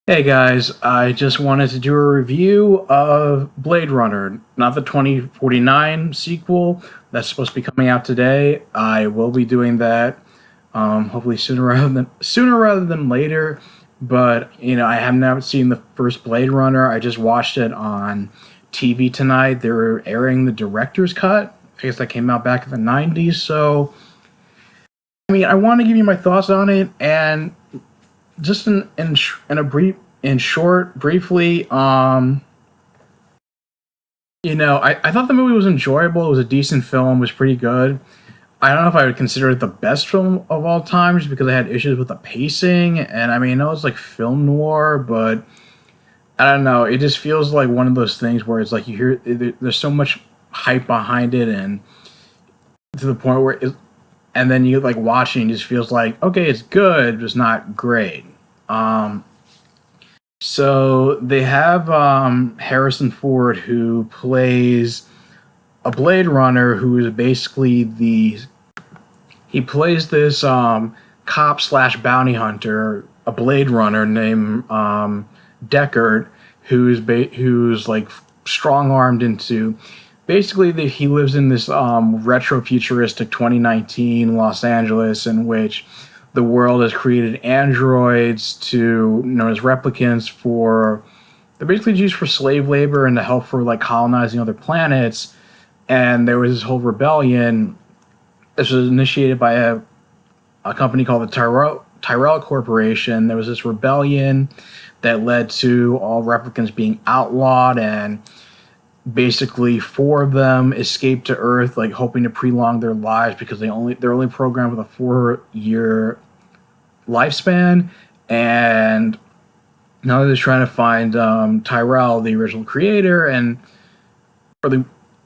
Hey guys, I just wanted to do a review of Blade Runner, not the 2049 sequel that's supposed to be coming out today. I will be doing that, hopefully sooner rather than later. But I have never seen the first Blade Runner. I just watched it on TV tonight. They were airing the director's cut. I guess that came out back in the '90s. So I want to give you my thoughts on it, and just in a briefly, I thought the movie was enjoyable. It was a decent film. It was pretty good. I don't know if I would consider it the best film of all time, just because I had issues with the pacing. And I know it's like film noir, but I don't know. It just feels like one of those things where it's like you hear there's so much hype behind it, and to the point where and then you like watching, it just feels like okay, it's good, but it's not great. Um, So they have Harrison Ford, who plays a Blade Runner, who is basically the he plays this cop slash bounty hunter, a Blade Runner named Deckard, who's like strong armed into basically he lives in this retro futuristic 2019 Los Angeles, in which the world has created androids to known as replicants for they're basically used for slave labor and to help for like colonizing other planets. And there was this whole rebellion. This was initiated by a company called the Tyrell Corporation. There was this rebellion that led to all replicants being outlawed, and basically four of them escaped to Earth, like hoping to prolong their lives because they're only programmed with a 4 year lifespan. And now they're just trying to find Tyrell, the original creator, and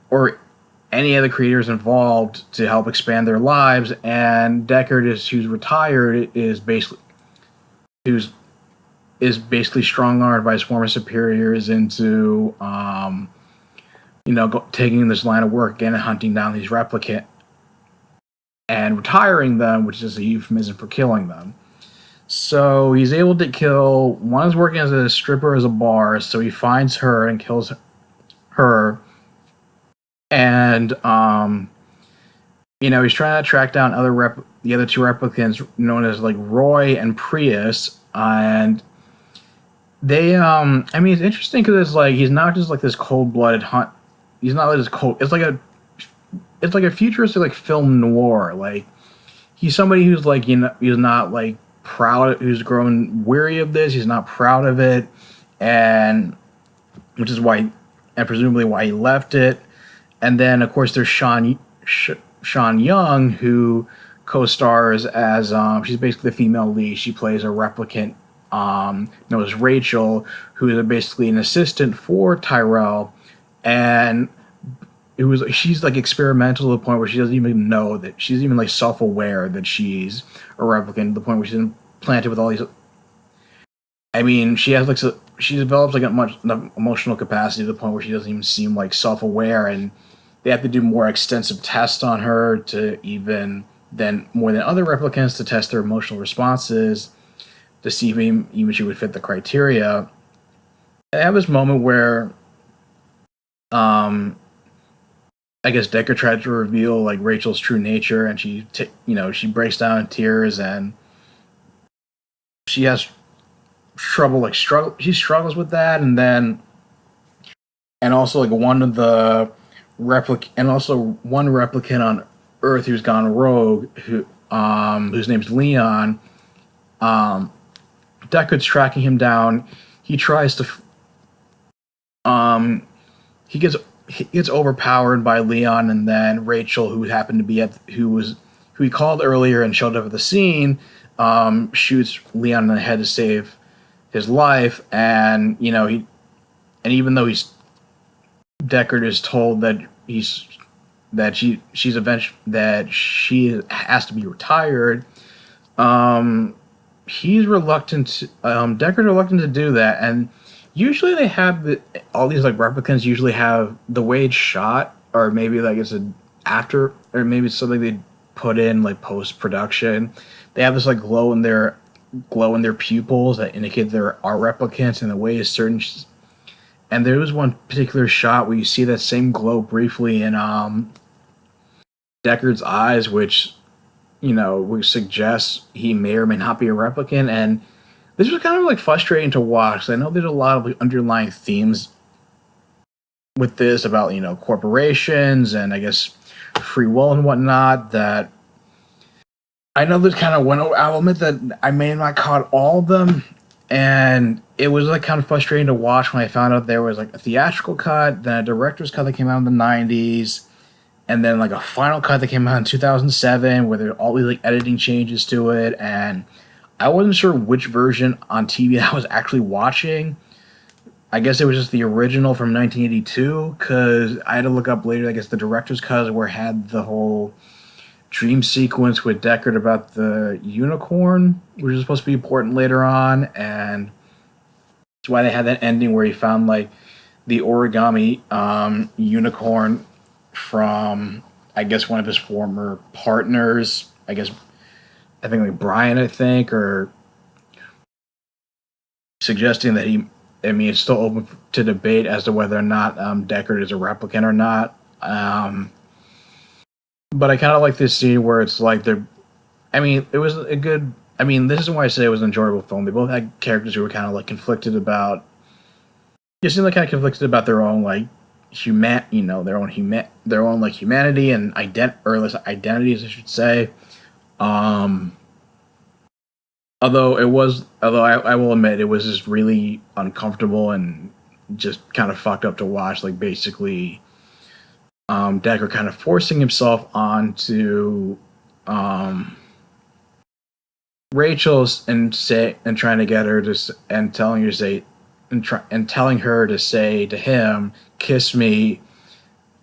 or any of the creators involved to help expand their lives. And Deckard who's retired, who's is basically strong armed by his former superiors into taking this line of work again and hunting down these replicant and retiring them, which is a euphemism for killing them. So he's able to kill one is working as a stripper as a bar, so he finds her and kills her. And he's trying to track down the other two replicants known as like Roy and Prius. And they it's interesting because it's like he's not just like this cold-blooded hunt. He's not like this cold. It's like a futuristic like film noir. Like he's somebody who's like he's not like proud, who's grown weary of this. He's not proud of it, and which is why, and presumably why he left it. And then of course there's Sean Young, who co-stars as she's basically the female lead. She plays a replicant known as Rachel, who is basically an assistant for Tyrell. And she's like experimental to the point where she doesn't even know that she's even like self-aware that she's a replicant, to the point where she's implanted with all these. She has like she develops like enough emotional capacity to the point where she doesn't even seem like self-aware, and they have to do more extensive tests on her to than more than other replicants to test their emotional responses to see if even she would fit the criteria. I have this moment where I guess Decker tried to reveal like Rachel's true nature, and she breaks down in tears, and she has trouble she struggles with that. And also like one replicant on Earth who's gone rogue, whose name's Leon. Deckard's tracking him down. He tries to he gets overpowered by Leon, and then Rachel, who happened to be who he called earlier and showed up at the scene, shoots Leon in the head to save his life. And even though Deckard is told that she has to be retired, he's reluctant. Deckard's reluctant to do that. And usually they have all these like replicants usually have the way it's shot, or maybe like it's an after, or maybe it's something they put in like post production. They have this like glow in their glow in their pupils that indicate they are replicants, and the way is certain. And there was one particular shot where you see that same glow briefly in Deckard's eyes, which would suggest he may or may not be a replicant. And this was kind of like frustrating to watch. I know there's a lot of like underlying themes with this about corporations and I guess free will and whatnot. That I know there's kind of one element that I may not caught all of them, and it was like kind of frustrating to watch when I found out there was like a theatrical cut, then a director's cut that came out in the '90s, and then like a final cut that came out in 2007 where there were all these like editing changes to it, and I wasn't sure which version on TV I was actually watching. I guess it was just the original from 1982 because I had to look up later. I guess the director's cut where it had the whole dream sequence with Deckard about the unicorn, which is supposed to be important later on, and that's why they had that ending where he found like the origami unicorn from I guess one of his former partners. I think like Brian, I think, or suggesting that he. I mean, it's still open to debate as to whether or not Deckard is a replicant or not. But I kind of like this scene where it's like they're. I mean, it was a good. I mean, this is why I say it was an enjoyable film. They both had characters who were kind of like conflicted about. You seem like kind of conflicted about their own like their own like humanity and identities, I should say. Although I will admit it was just really uncomfortable and just kind of fucked up to watch. Like basically, Deckard kind of forcing himself onto Rachel's and trying to get her to and telling her to say and telling her to say to him, "Kiss me,"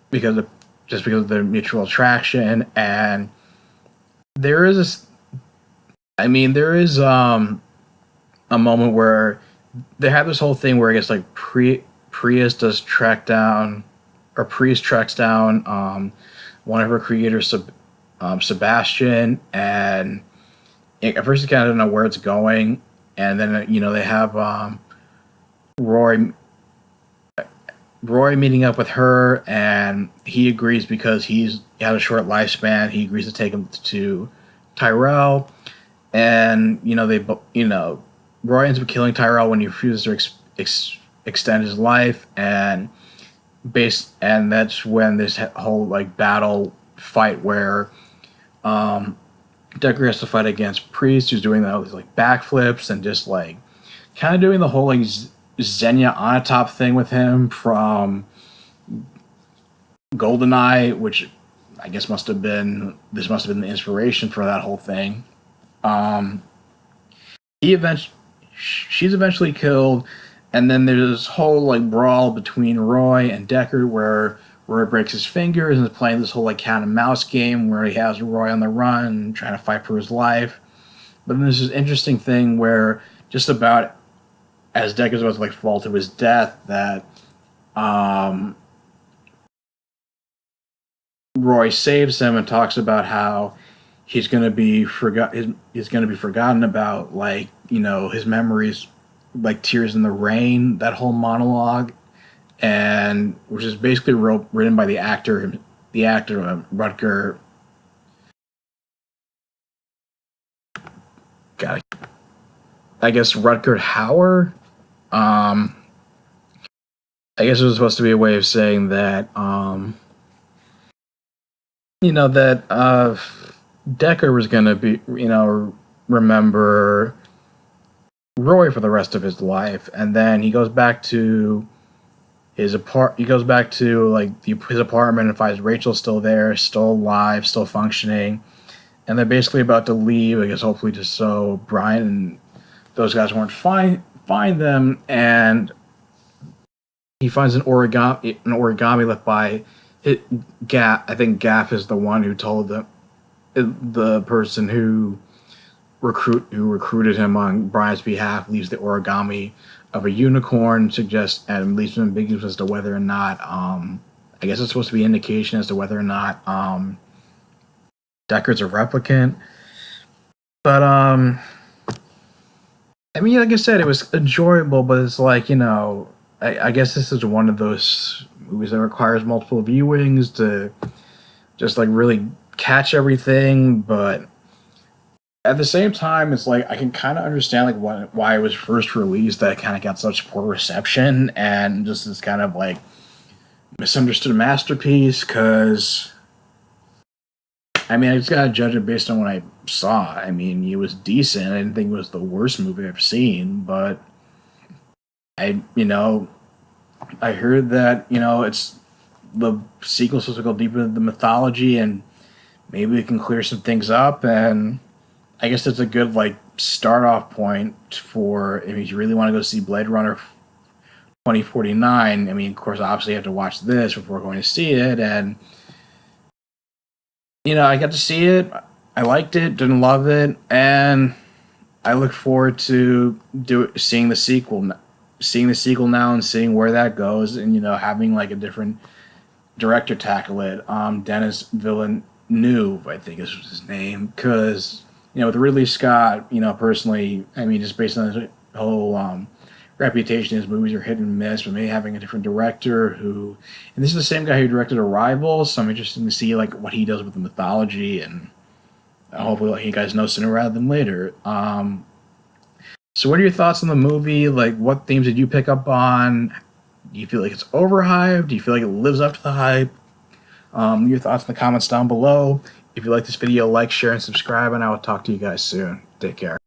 because of their mutual attraction. And there is this. I mean, there is a moment where they have this whole thing where I guess like Prius does track down, or Prius tracks down one of her creators, Sebastian, and at first you kind of don't know where it's going, and then they have Roy meeting up with her, and he agrees because he had a short lifespan. He agrees to take him to Tyrell. And Roy ends up killing Tyrell when he refuses to extend his life, and that's when this whole like battle fight where Deckard has to fight against Priest, who's doing all these like backflips and just like kind of doing the whole like Xenia Onatopp thing with him from GoldenEye, which I guess must have been the inspiration for that whole thing. She's eventually killed, and then there's this whole like brawl between Roy and Deckard where Roy breaks his fingers and is playing this whole like cat and mouse game where he has Roy on the run trying to fight for his life. But then there's this interesting thing where just about as Deckard's about to like fall to his death, that Roy saves him and talks about how he's going to be forgotten about, like his memories, like Tears in the Rain, that whole monologue, and which is basically written by the actor Rutger. I guess Rutger Hauer. I guess it was supposed to be a way of saying that that Deckard was going to be remember Roy for the rest of his life, and then he goes back to his his apartment and finds Rachel still there, still alive, still functioning, and they're basically about to leave. I guess hopefully just so Brian and those guys won't find them, and he finds an origami left by Gaff. I think Gaff is the one who told the person who recruited him on Brian's behalf, leaves the origami of a unicorn, and leaves him ambiguous as to whether or not I guess it's supposed to be an indication as to whether or not Deckard's a replicant. But I mean, like I said, it was enjoyable, but it's like, I guess this is one of those movies that requires multiple viewings to just like really catch everything. But at the same time, it's like I can kind of understand like why it was first released, that it kind of got such poor reception and just this kind of like misunderstood masterpiece. Because I mean, I just gotta judge it based on what I saw. I mean, it was decent. I didn't think it was the worst movie I've seen, but I I heard that it's the sequel supposed to go deeper into the mythology, and maybe we can clear some things up. And I guess that's a good like start off point for if you really want to go see Blade Runner 2049. I mean, of course, obviously you have to watch this before going to see it, and I got to see it. I liked it, didn't love it, and I look forward to seeing the sequel now and seeing where that goes, and having like a different director tackle it. Dennis Villeneuve, I think is his name, because with Ridley Scott, personally, I mean, just based on his whole reputation, his movies are hit and miss. But maybe having a different director and this is the same guy who directed Arrival, so I'm interested to see like what he does with the mythology, and hopefully let you guys know sooner rather than later. So, what are your thoughts on the movie? Like, what themes did you pick up on? Do you feel like it's overhyped? Do you feel like it lives up to the hype? Your thoughts in the comments down below. If you like this video, like, share, and subscribe, and I will talk to you guys soon. Take care.